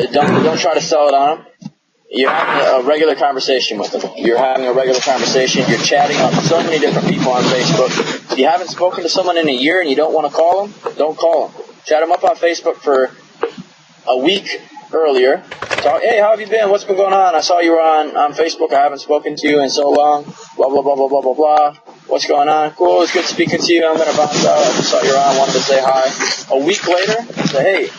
Don't try to sell it on them. You're having a regular conversation with them. You're having a regular conversation. You're chatting up with so many different people on Facebook. If you haven't spoken to someone in a year and you don't want to call them, don't call them. Chat them up on Facebook for a week earlier. Talk, hey, how have you been? What's been going on? I saw you were on Facebook. I haven't spoken to you in so long. Blah, blah, blah, blah, blah, blah, blah. What's going on? Cool. It's good speaking to you. I'm going to bounce out. I just saw you were on. Wanted to say hi. A week later, say, hey,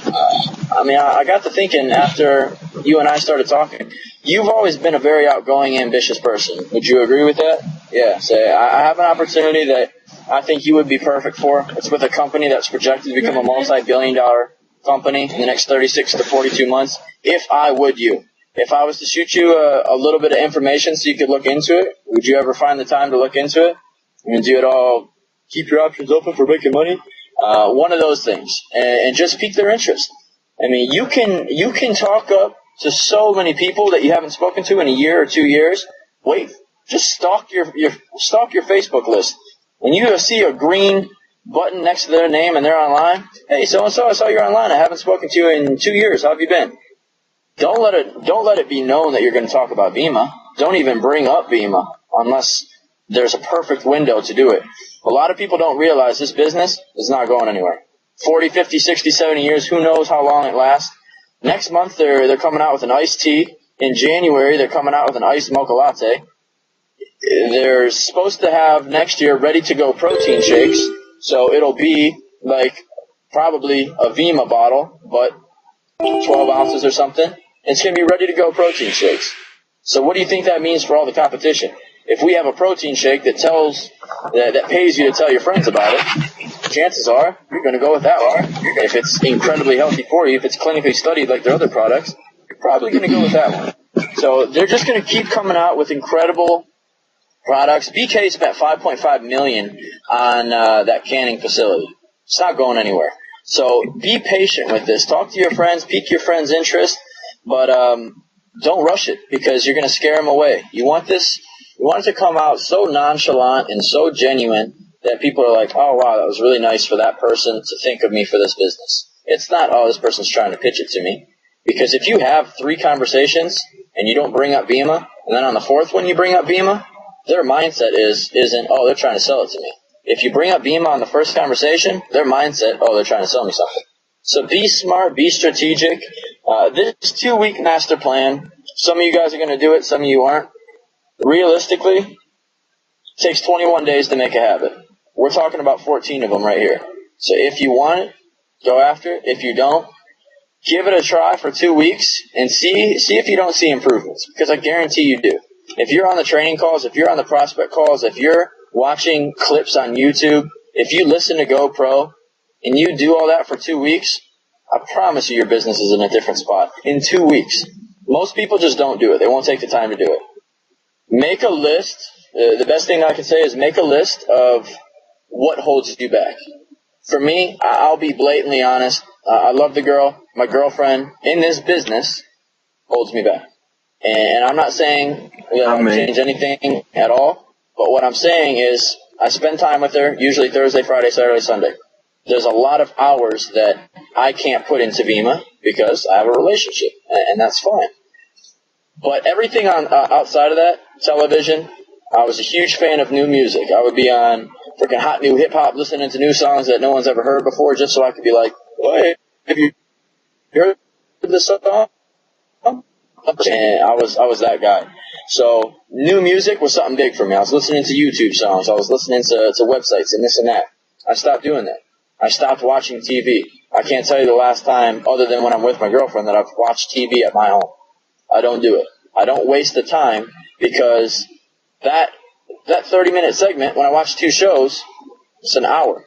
I got to thinking after you and I started talking, you've always been a very outgoing, ambitious person. Would you agree with that? Yeah. Say, I have an opportunity that I think you would be perfect for. It's with a company that's projected to become a multi-billion-dollar company in the next 36 to 42 months. If I was to shoot you a little bit of information so you could look into it, would you ever find the time to look into it? And do it all, keep your options open for making money? One of those things. And just pique their interest. I mean, you can talk up to so many people that you haven't spoken to in a year or 2 years. Wait, just stalk your Facebook list. When you see a green button next to their name and they're online, hey, so-and-so, I saw you're online. I haven't spoken to you in 2 years. How have you been? Don't let it be known that you're going to talk about Bima. Don't even bring up Bima unless there's a perfect window to do it. A lot of people don't realize this business is not going anywhere. 40, 50, 60, 70 years, who knows how long it lasts. Next month, they're coming out with an iced tea. In January, they're coming out with an iced mocha latte. They're supposed to have next year ready-to-go protein shakes. So it'll be like probably a Vima bottle, but 12 ounces or something. It's going to be ready-to-go protein shakes. So what do you think that means for all the competition? If we have a protein shake that pays you to tell your friends about it, chances are you're going to go with that one. If it's incredibly healthy for you, if it's clinically studied like their other products, you're probably going to go with that one. So they're just going to keep coming out with incredible products. BK spent $5.5 million on that canning facility. It's not going anywhere. So be patient with this. Talk to your friends, pique your friends' interest, but don't rush it because you're going to scare them away. You want it to come out so nonchalant and so genuine that people are like, oh, wow, that was really nice for that person to think of me for this business. It's not, oh, this person's trying to pitch it to me. Because if you have 3 conversations and you don't bring up Bima, and then on the 4th one you bring up Bima, their mindset isn't, oh, they're trying to sell it to me. If you bring up Bima on the first conversation, their mindset, oh, they're trying to sell me something. So be smart, be strategic. This 2-week master plan, some of you guys are going to do it, some of you aren't. Realistically, it takes 21 days to make a habit. We're talking about 14 of them right here. So if you want it, go after it. If you don't, give it a try for 2 weeks and see if you don't see improvements, because I guarantee you do. If you're on the training calls, if you're on the prospect calls, if you're watching clips on YouTube, if you listen to GoPro and you do all that for 2 weeks, I promise you your business is in a different spot in 2 weeks. Most people just don't do it. They won't take the time to do it. Make a list. The best thing I can say is make a list of what holds you back. For me, I'll be blatantly honest. I love the girl. My girlfriend in this business holds me back. And I'm not saying change anything at all. But what I'm saying is I spend time with her, usually Thursday, Friday, Saturday, Sunday. There's a lot of hours that I can't put into Vima because I have a relationship, and that's fine. But everything on outside of that, television, I was a huge fan of new music. I would be on freaking hot new hip-hop, listening to new songs that no one's ever heard before, just so I could be like, hey, have you heard this song? And I was that guy. So new music was something big for me. I was listening to YouTube songs. I was listening to websites and this and that. I stopped doing that. I stopped watching TV. I can't tell you the last time, other than when I'm with my girlfriend, that I've watched TV at my home. I don't do it. I don't waste the time because that 30-minute segment, when I watch 2 shows, it's an hour.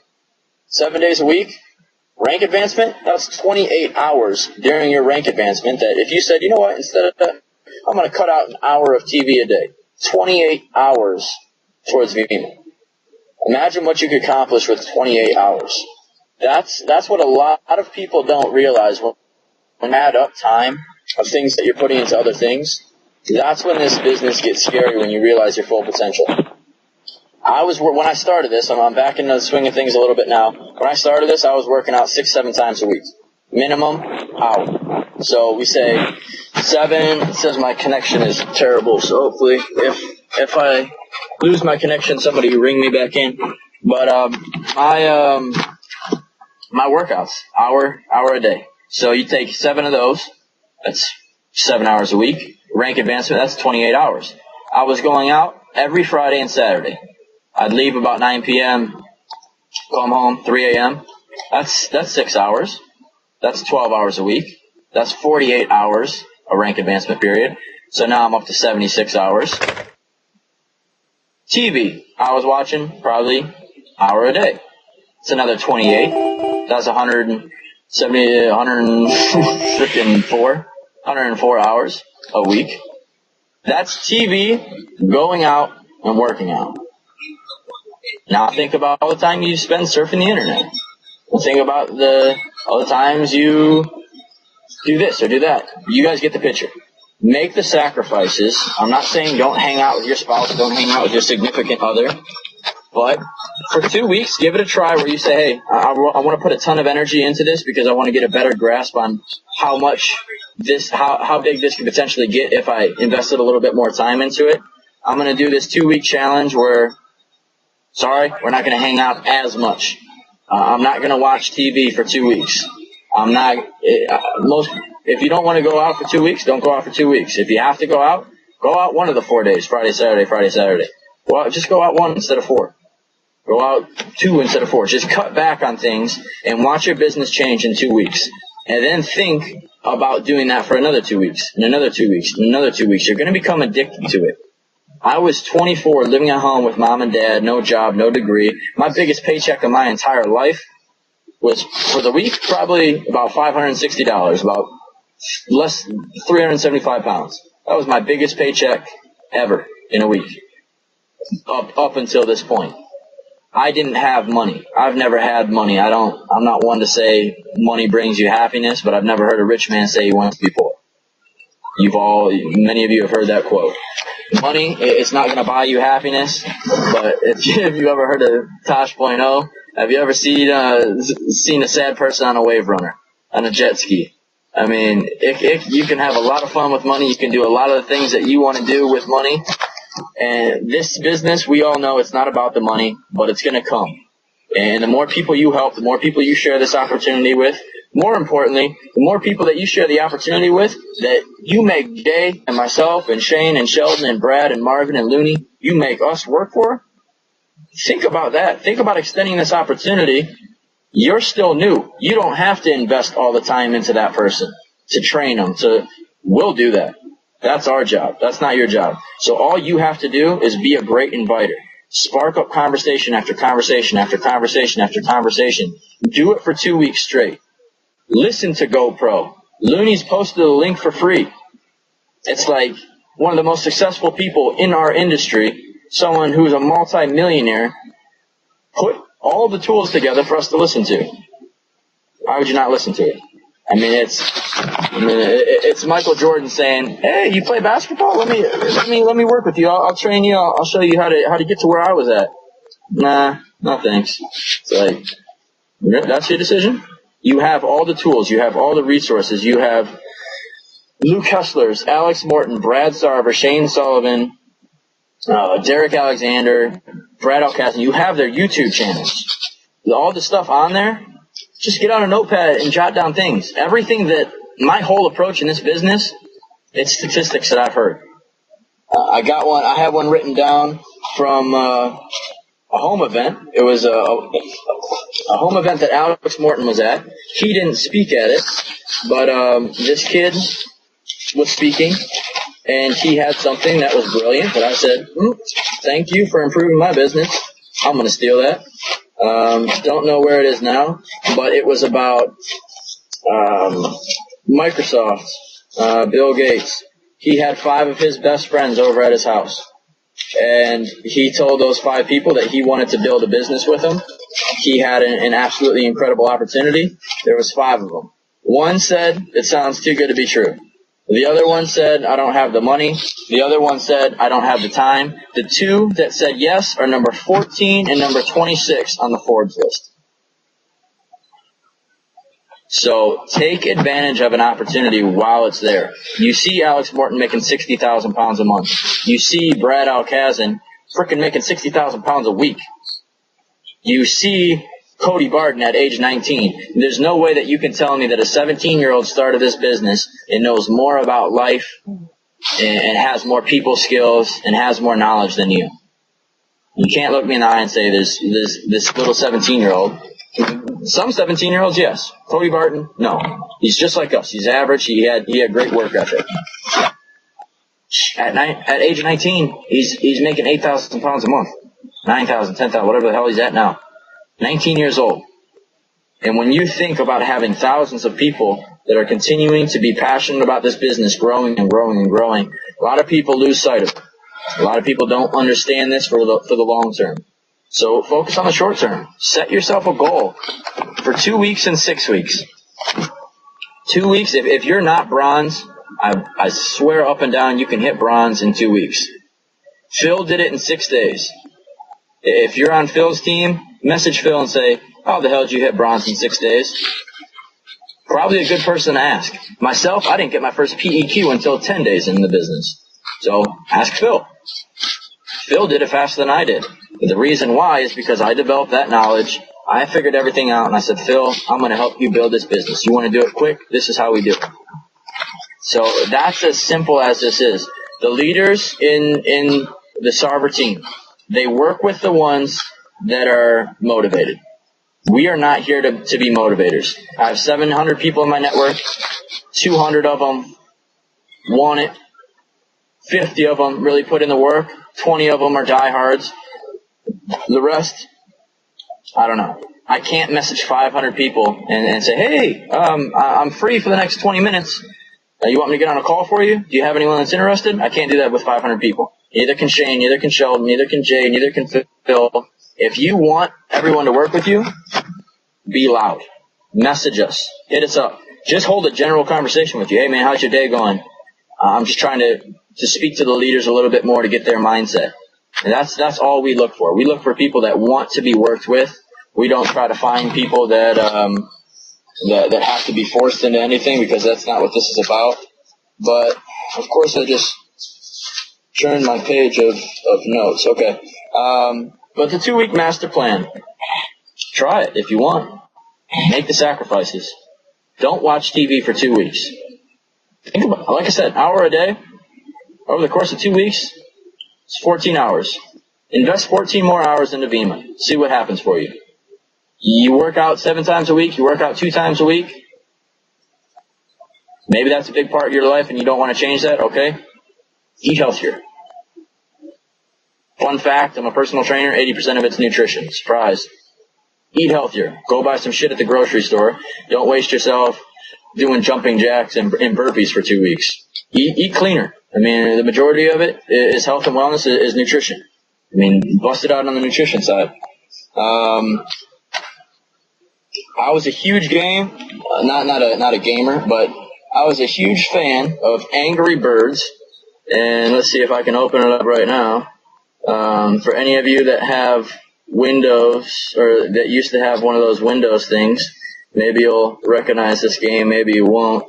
7 days a week, rank advancement, that's 28 hours during your rank advancement that if you said, you know what, instead of that, I'm going to cut out an hour of TV a day. 28 hours towards Vima. Imagine what you could accomplish with 28 hours. That's what a lot of people don't realize. When you add up time of things that you're putting into other things, that's when this business gets scary, when you realize your full potential. When I started this, I'm back in the swing of things a little bit now. When I started this, I was working out 6-7 times a week. Minimum hour. So we say 7. It says my connection is terrible, so hopefully if I lose my connection, somebody ring me back in. But my workouts, hour a day. So you take 7 of those. That's 7 hours a week. Rank advancement, that's 28 hours. I was going out every Friday and Saturday. I'd leave about 9 p.m., come home 3 a.m. That's 6 hours. That's 12 hours a week. That's 48 hours, a rank advancement period. So now I'm up to 76 hours. TV, I was watching probably hour a day. It's another 28. That's 104 hours a week. That's TV, going out, and working out. Now think about all the time you spend surfing the internet. Think about all the times you do this or do that. You guys get the picture. Make the sacrifices. I'm not saying don't hang out with your spouse, don't hang out with your significant other. But for 2 weeks, give it a try where you say, hey, I want to put a ton of energy into this because I want to get a better grasp on how big this could potentially get if I invested a little bit more time into it. I'm going to do this 2-week challenge where, sorry, we're not going to hang out as much. I'm not going to watch TV for 2 weeks. If you don't want to go out for 2 weeks, don't go out for 2 weeks. If you have to go out one of the 4 days, Friday, Saturday. Well, just go out 1 instead of 4. Go out 2 instead of 4. Just cut back on things and watch your business change in 2 weeks. And then think about doing that for another 2 weeks, and another 2 weeks, and another 2 weeks. You're going to become addicted to it. I was 24, living at home with mom and dad, no job, no degree. My biggest paycheck of my entire life was, for the week, probably about $560, about less 375 pounds. That was my biggest paycheck ever in a week, up until this point. I didn't have money. I've never had money. I'm not one to say money brings you happiness, but I've never heard a rich man say he wants to be poor. Many of you have heard that quote. Money, it's not going to buy you happiness, but if you ever heard of Tosh.0, have you ever seen a sad person on a wave runner, on a jet ski? I mean, you can have a lot of fun with money. You can do a lot of the things that you want to do with money. And this business, we all know it's not about the money, but it's going to come. And the more people you help, the more people you share this opportunity with, more importantly, the more people that you share the opportunity with, that you make Jay and myself and Shane and Sheldon and Brad and Marvin and Looney, you make us work for. Think about that. Think about extending this opportunity. You're still new. You don't have to invest all the time into that person to train them. We'll do that. That's our job. That's not your job. So all you have to do is be a great inviter. Spark up conversation after conversation after conversation after conversation. Do it for 2 weeks straight. Listen to GoPro. Looney's posted a link for free. It's like one of the most successful people in our industry, someone who's a multi-millionaire, put all the tools together for us to listen to. Why would you not listen to it? I mean, it's Michael Jordan saying, "Hey, you play basketball? Let me work with you. I'll train you. I'll show you how to get to where I was at." Nah, no thanks. It's like, that's your decision? You have all the tools. You have all the resources. You have Luke Hesslers, Alex Morton, Brad Sarver, Shane Sullivan, Derek Alexander, Brad Alcassin. You have their YouTube channels. All the stuff on there, just get on a notepad and jot down things. Everything my whole approach in this business, it's statistics that I've heard. I have one written down from a home event. It was a home event that Alex Morton was at. He didn't speak at it, but this kid was speaking, and he had something that was brilliant. But I said, "Thank you for improving my business. I'm going to steal that." Don't know where it is now, but it was about Microsoft, Bill Gates. He had 5 of his best friends over at his house. And he told those 5 people that he wanted to build a business with them. He had an absolutely incredible opportunity. There was 5 of them. One said, "It sounds too good to be true." The other one said, "I don't have the money." The other one said, "I don't have the time." The 2 that said yes are number 14 and number 26 on the Forbes list. So take advantage of an opportunity while it's there. You see Alex Morton making 60,000 pounds a month. You see Brad Alcazan freaking making 60,000 pounds a week. You see Cody Barton at age 19. There's no way that you can tell me that a 17-year-old started this business and knows more about life and has more people skills and has more knowledge than you. You can't look me in the eye and say this little 17-year-old. Some 17-year-olds, yes. Cody Barton, no. He's just like us. He's average. He had great work ethic. At age 19, he's making 8,000 pounds a month. 9,000, 10,000, whatever the hell he's at now. 19 years old. And when you think about having thousands of people that are continuing to be passionate about this business, growing and growing and growing, a lot of people lose sight of it. A lot of people don't understand this for the long term. So focus on the short term. Set yourself a goal for 2 weeks and 6 weeks. 2 weeks, if you're not bronze, I swear up and down you can hit bronze in 2 weeks. Phil did it in 6 days. If you're on Phil's team, message Phil and say, how the hell did you hit bronze in 6 days? Probably a good person to ask. Myself, I didn't get my first PEQ until 10 days in the business. So ask Phil. Phil did it faster than I did. The reason why is because I developed that knowledge. I figured everything out, and I said, Phil, I'm going to help you build this business. You want to do it quick? This is how we do it. So that's as simple as this is. The leaders in the Sarver team, they work with the ones that are motivated. We are not here to be motivators. I have 700 people in my network. 200 of them want it. 50 of them really put in the work. 20 of them are diehards. The rest, I don't know. I can't message 500 people and say, hey, I'm free for the next 20 minutes. You want me to get on a call for you? Do you have anyone that's interested? I can't do that with 500 people. Neither can Shane, neither can Sheldon, neither can Jay, neither can Phil. If you want everyone to work with you, be loud. Message us. Hit us up. Just hold a general conversation with you. Hey, man, how's your day going? I'm just trying to speak to the leaders a little bit more to get their mindset. And that's all we look for. We look for people that want to be worked with. We don't try to find people that have to be forced into anything, because that's not what this is about. But, of course, I just turned my page of notes. Okay. But the 2-week master plan, try it if you want. Make the sacrifices. Don't watch TV for 2 weeks. Think about it. Like I said, hour a day. Over the course of 2 weeks, it's 14 hours. Invest 14 more hours into Vima. See what happens for you. You work out 7 times a week. You work out 2 times a week. Maybe that's a big part of your life and you don't want to change that. Okay. Eat healthier. Fun fact, I'm a personal trainer. 80% of it's nutrition. Surprise. Eat healthier. Go buy some shit at the grocery store. Don't waste yourself doing jumping jacks and burpees for 2 weeks. Eat cleaner. I mean, the majority of it is health and wellness, is nutrition. I mean, bust it out on the nutrition side. I was a huge not a gamer, but I was a huge fan of Angry Birds. And let's see if I can open it up right now. For any of you that have Windows, or that used to have one of those Windows things, maybe you'll recognize this game, maybe you won't.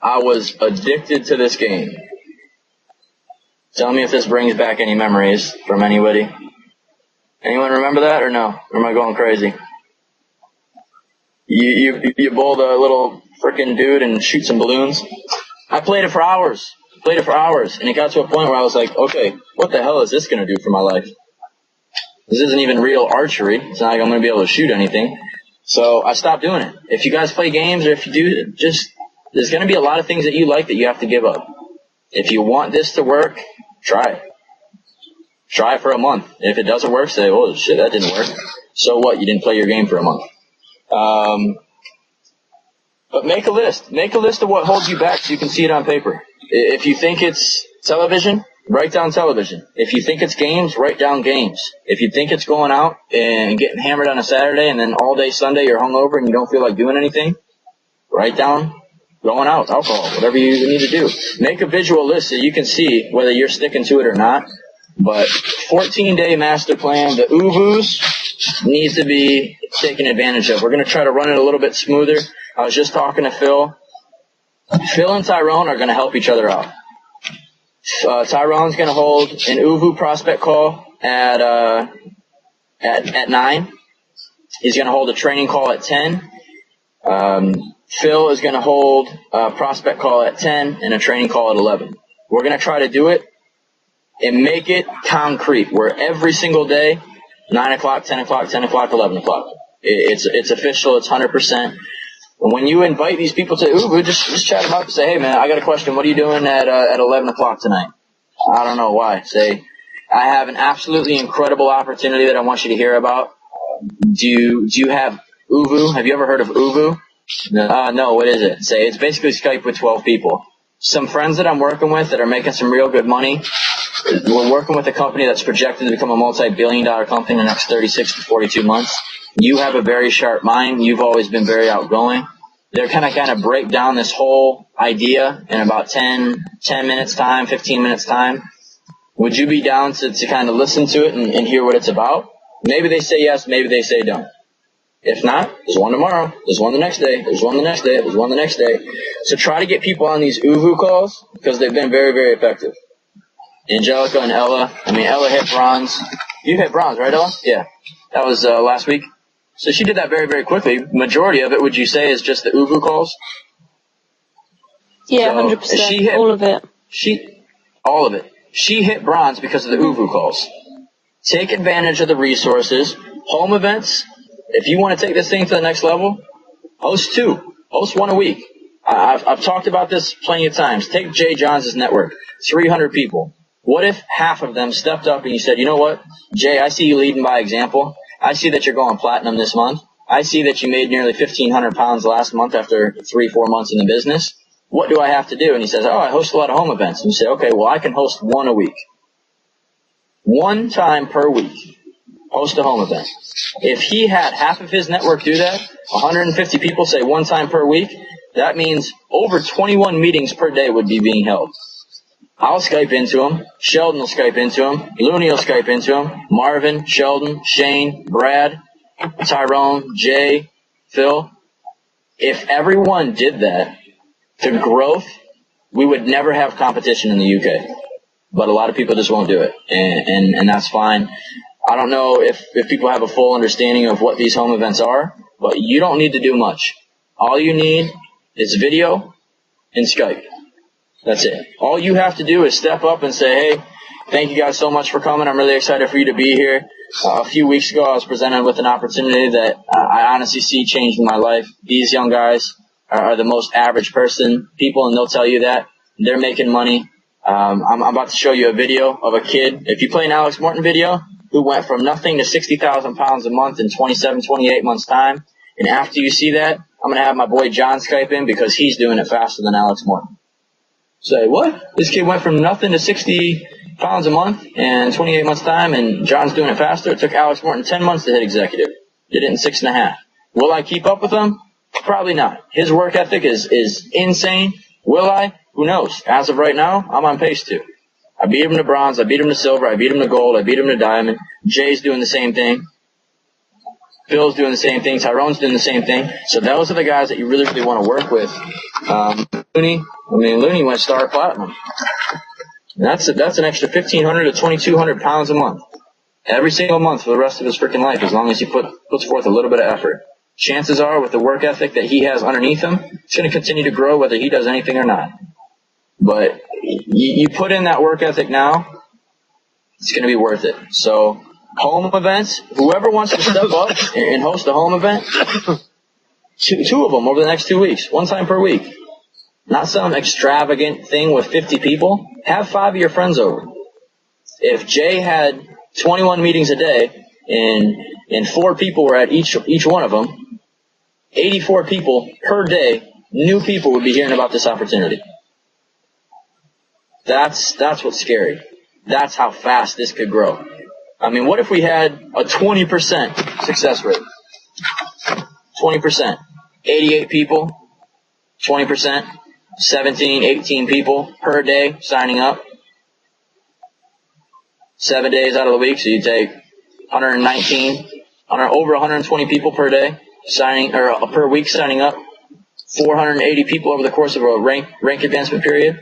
I was addicted to this game. Tell me if this brings back any memories from anybody. Anyone remember that or no? Or am I going crazy? You bowl the little frickin' dude and shoot some balloons? I played it for hours. And it got to a point where I was like, okay, what the hell is this going to do for my life? This isn't even real archery. It's not like I'm going to be able to shoot anything. So I stopped doing it. If you guys play games, or if you do, there's going to be a lot of things that you like that you have to give up. If you want this to work, try it. Try it for a month. If it doesn't work, say, oh shit, that didn't work. So what? You didn't play your game for a month. But make a list. Make a list of what holds you back so you can see it on paper. If you think it's television, write down television. If you think it's games, write down games. If you think it's going out and getting hammered on a Saturday and then all day Sunday you're hungover and you don't feel like doing anything, write down going out, alcohol, whatever you need to do. Make a visual list so you can see whether you're sticking to it or not. But 14-day master plan, the UVUs needs to be taken advantage of. We're going to try to run it a little bit smoother. I was just talking to Phil. Phil and Tyrone are going to help each other out. Tyrone's going to hold an Uvu prospect call at 9. He's going to hold a training call at 10. Phil is going to hold a prospect call at 10 and a training call at 11. We're going to try to do it and make it concrete, where every single day, 9 o'clock, 10 o'clock, 10 o'clock, 11 o'clock. It's official. It's 100%. When you invite these people to Ubu, just chat them up and say, hey, man, I got a question. What are you doing at 11 o'clock tonight? I don't know why. Say, I have an absolutely incredible opportunity that I want you to hear about. Do you have Uvu? Have you ever heard of Uvu? No, what is it? Say, it's basically Skype with 12 people. Some friends that I'm working with that are making some real good money. We're working with a company that's projected to become a multi-billion-dollar company in the next 36 to 42 months. You have a very sharp mind. You've always been very outgoing. They're kind of break down this whole idea in about 10 minutes time, 15 minutes time. Would you be down to kind of listen to it and hear what it's about? Maybe they say yes, maybe they say don't. If not, there's one tomorrow, there's one the next day, there's one the next day, there's one the next day. So try to get people on these Uvu calls because they've been very, very effective. Angelica and Ella, Ella hit bronze. You hit bronze, right, Ella? Yeah. That was last week. So she did that very, very quickly. Majority of it, would you say, is just the Uvu calls? Yeah, 100%. All of it. All of it. She hit bronze because of the Uvu calls. Take advantage of the resources. Home events. If you want to take this thing to the next level, host 2. Host 1 a week. I've talked about this plenty of times. Take Jay Johns' network. 300 people. What if half of them stepped up and you said, you know what, Jay, I see you leading by example. I see that you're going platinum this month. I see that you made nearly 1,500 pounds last month after 3-4 months in the business. What do I have to do? And he says, I host a lot of home events. And you say, okay, well, I can host 1 a week. 1 time per week. Host a home event. If he had half of his network do that, 150 people say 1 time per week, that means over 21 meetings per day would be being held. I'll Skype into him. Sheldon will Skype into him. Looney will Skype into him. Marvin, Sheldon, Shane, Brad, Tyrone, Jay, Phil. If everyone did that, the growth, we would never have competition in the UK. But a lot of people just won't do it. And that's fine. I don't know if people have a full understanding of what these home events are, but you don't need to do much. All you need is video and Skype. That's it. All you have to do is step up and say, hey, thank you guys so much for coming. I'm really excited for you to be here. A few weeks ago, I was presented with an opportunity that I honestly see changing my life. These young guys are the most average people, and they'll tell you that. They're making money. I'm about to show you a video of a kid. If you play an Alex Morton video, who went from nothing to 60,000 pounds a month in 27, 28 months' time. And after you see that, I'm going to have my boy John Skype in because he's doing it faster than Alex Morton. Say, what? This kid went from nothing to 60 pounds a month in 28 months' time, and John's doing it faster. It took Alex Morton 10 months to hit executive. Did it in 6.5. Will I keep up with him? Probably not. His work ethic is insane. Will I? Who knows? As of right now, I'm on pace to. I beat him to bronze. I beat him to silver. I beat him to gold. I beat him to diamond. Jay's doing the same thing. Phil's doing the same thing. Tyrone's doing the same thing. So those are the guys that you really, really want to work with. Looney went star platinum. And that's an extra 1,500 to 2,200 pounds a month. Every single month for the rest of his freaking life, as long as he puts forth a little bit of effort. Chances are, with the work ethic that he has underneath him, it's going to continue to grow whether he does anything or not. But you put in that work ethic now, it's going to be worth it. So home events, whoever wants to step up and host a home event, two of them over the next 2 weeks, 1 time per week. Not some extravagant thing with 50 people. Have 5 of your friends over. If Jay had 21 meetings a day and 4 people were at each one of them, 84 people per day, new people would be hearing about this opportunity. That's what's scary. That's how fast this could grow. What if we had a 20% success rate? 20%. 88 people, 20%, 17, 18 people per day signing up. 7 days out of the week, so you take 119, over 120 people per day per week signing up. 480 people over the course of a rank advancement period.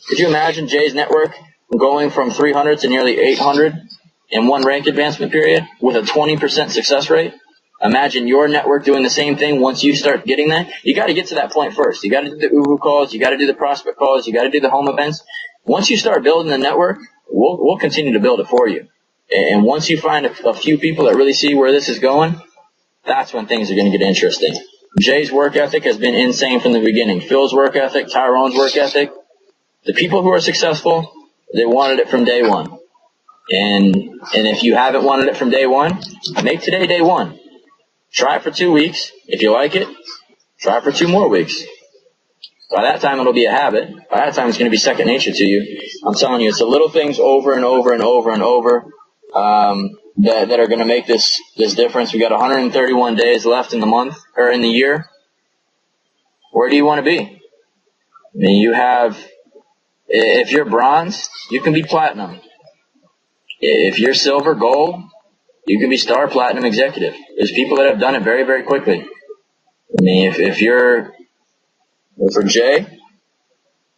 Could you imagine Jay's network going from 300 to nearly 800 in one rank advancement period with a 20% success rate? Imagine your network doing the same thing once you start getting that. You got to get to that point first. You got to do the Uvu calls. You got to do the prospect calls. You got to do the home events. Once you start building the network, we'll continue to build it for you. And once you find a few people that really see where this is going, that's when things are going to get interesting. Jay's work ethic has been insane from the beginning. Phil's work ethic, Tyrone's work ethic. The people who are successful, they wanted it from day one. And if you haven't wanted it from day one, make today day one. Try it for 2 weeks. If you like it, try it for 2 more weeks. By that time, it'll be a habit. By that time, it's going to be second nature to you. I'm telling you, it's the little things over and over and over and over that are going to make this difference. We got 131 days left in the month or in the year. Where do you want to be? I mean, you have, if you're bronze, you can be platinum. If you're silver, gold, you can be star platinum executive. There's people that have done it very, very quickly. I mean, for Jay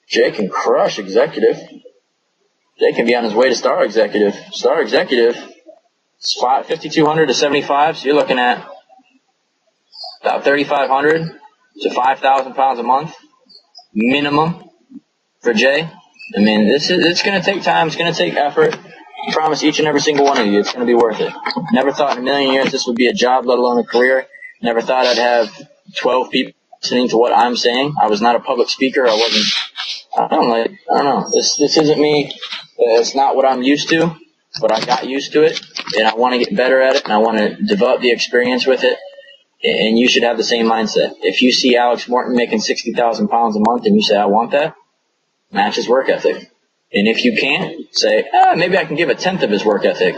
can crush executive. Jay can be on his way to star executive. Star executive, 5,200 to 75, so you're looking at about 3,500 to 5,000 pounds a month minimum for Jay. I mean, it's going to take time. It's going to take effort. I promise each and every single one of you, it's going to be worth it. Never thought in a million years this would be a job, let alone a career. Never thought I'd have 12 people listening to what I'm saying. I was not a public speaker. I don't know. This isn't me. It's not what I'm used to, but I got used to it, and I want to get better at it, and I want to develop the experience with it. And you should have the same mindset. If you see Alex Morton making 60,000 pounds a month and you say, I want that, match his work ethic. And if you can't, say, maybe I can give a tenth of his work ethic.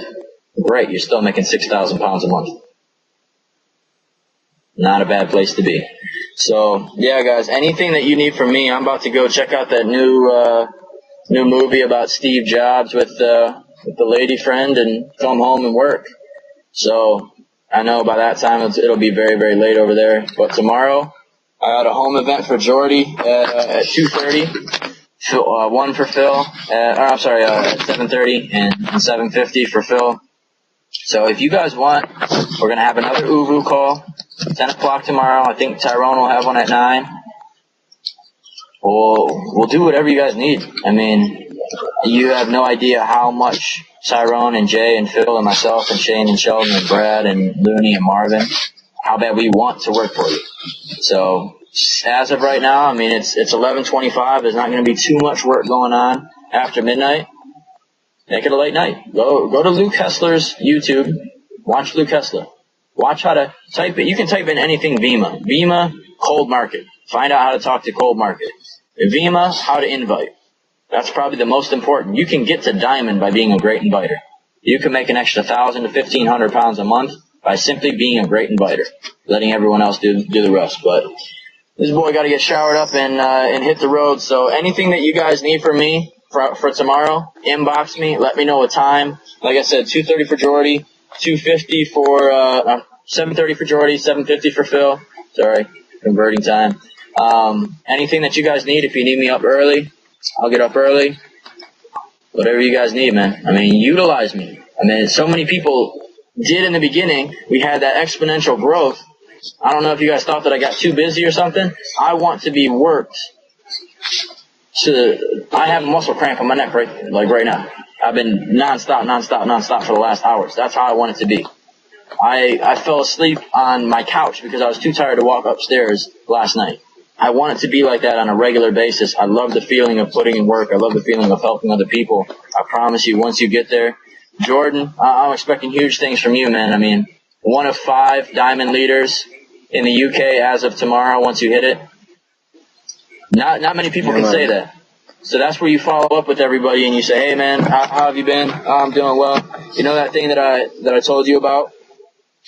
Great, you're still making 6,000 pounds a month. Not a bad place to be. So, yeah, guys, anything that you need from me, I'm about to go check out that new movie about Steve Jobs with the lady friend and come home and work. So, I know by that time it'll be very, very late over there. But tomorrow, I got a home event for Jordy at 2:30. One for Phil, at 7:30 and 7:50 for Phil. So if you guys want, we're going to have another Uvu call, 10 o'clock tomorrow. I think Tyrone will have one at 9. We'll do whatever you guys need. I mean, you have no idea how much Tyrone and Jay and Phil and myself and Shane and Sheldon and Brad and Looney and Marvin, how bad we want to work for you. So as of right now, I mean, it's 11:25. There's not going to be too much work going on after midnight. Make it a late night. Go to Luke Hessler's YouTube. Watch Luke Hessler. Watch how to type it. You can type in anything Vima. Vima, cold market. Find out how to talk to cold market. Vima, how to invite. That's probably the most important. You can get to diamond by being a great inviter. You can make an extra 1,000 to 1,500 pounds a month by simply being a great inviter, letting everyone else do the rest. But this boy got to get showered up and hit the road. So anything that you guys need from me for tomorrow, inbox me. Let me know a time. Like I said, 2:30 for Jordy, 2:50 for 7:30 for Jordy, 7:50 for Phil. Sorry, converting time. Anything that you guys need. If you need me up early, I'll get up early. Whatever you guys need, man. I mean, utilize me. I mean, so many people did in the beginning. We had that exponential growth. I don't know if you guys thought that I got too busy or something. I want to be worked. I have a muscle cramp on my neck right now. I've been nonstop for the last hours. That's how I want it to be. I fell asleep on my couch because I was too tired to walk upstairs last night. I want it to be like that on a regular basis. I love the feeling of putting in work. I love the feeling of helping other people. I promise you, once you get there, Jordan, I'm expecting huge things from you, man. I mean, 1 of 5 diamond leaders in the UK as of tomorrow once you hit it. Not many people can say that. So that's where you follow up with everybody and you say, hey, man, how have you been? I'm doing well. You know that thing that I told you about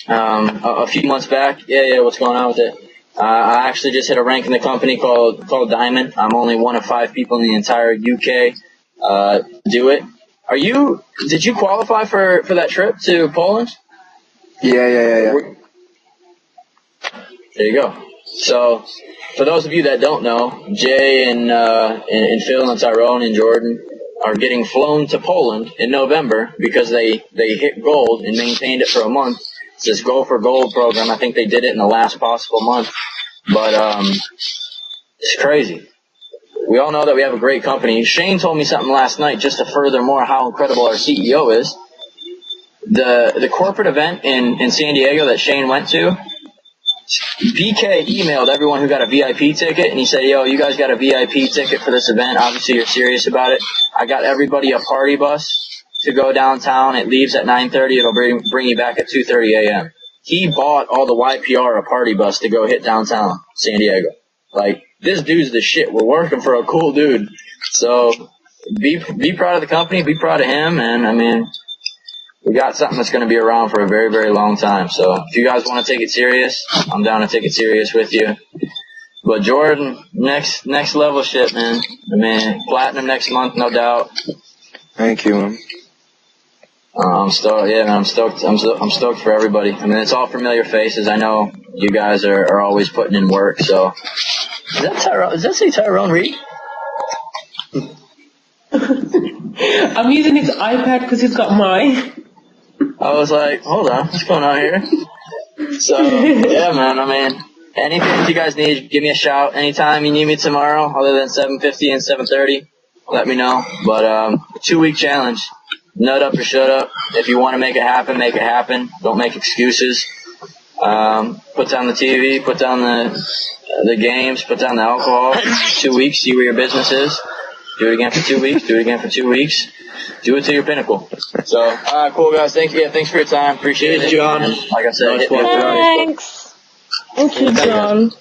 a few months back? Yeah, what's going on with it? I actually just hit a rank in the company called Diamond. I'm only 1 of 5 people in the entire UK do it. Did you qualify for that trip to Poland? Yeah. There you go. So, for those of you that don't know, Jay and Phil and Tyrone and Jordan are getting flown to Poland in November because they hit gold and maintained it for a month. It's this Go for Gold program. I think they did it in the last possible month. But it's crazy. We all know that we have a great company. Shane told me something last night just to further more how incredible our CEO is. The corporate event in San Diego that Shane went to, PK emailed everyone who got a VIP ticket, and he said, yo, you guys got a VIP ticket for this event. Obviously, you're serious about it. I got everybody a party bus to go downtown. It leaves at 9:30. It'll bring you back at 2:30 a.m. He bought all the YPR a party bus to go hit downtown San Diego. Like, this dude's the shit. We're working for a cool dude. So be proud of the company. Be proud of him. And, I mean, we got something that's going to be around for a very, very long time. So if you guys want to take it serious, I'm down to take it serious with you. But Jordan, next level shit, man. I mean, platinum next month, no doubt. Thank you, man. I'm stoked. Yeah, man, I'm stoked. I'm stoked for everybody. I mean, it's all familiar faces. I know you guys are always putting in work. So does that say Tyrone Reed? I'm using his iPad because he's got mine. I was like, hold on, what's going on here? So, yeah, man, I mean, anything you guys need, give me a shout. Anytime you need me tomorrow, other than 7:50 and 7:30, let me know. But 2-week challenge. Nut up or shut up. If you want to make it happen, make it happen. Don't make excuses. Put down the TV, put down the games, put down the alcohol. 2 weeks, see where your business is. Do it again for 2 weeks, do it again for 2 weeks. Do it to your pinnacle. So, all right, cool, guys. Thank you. Yeah, thanks for your time. Appreciate it, John. And like I said, hit me up. Thanks. Thank you, John.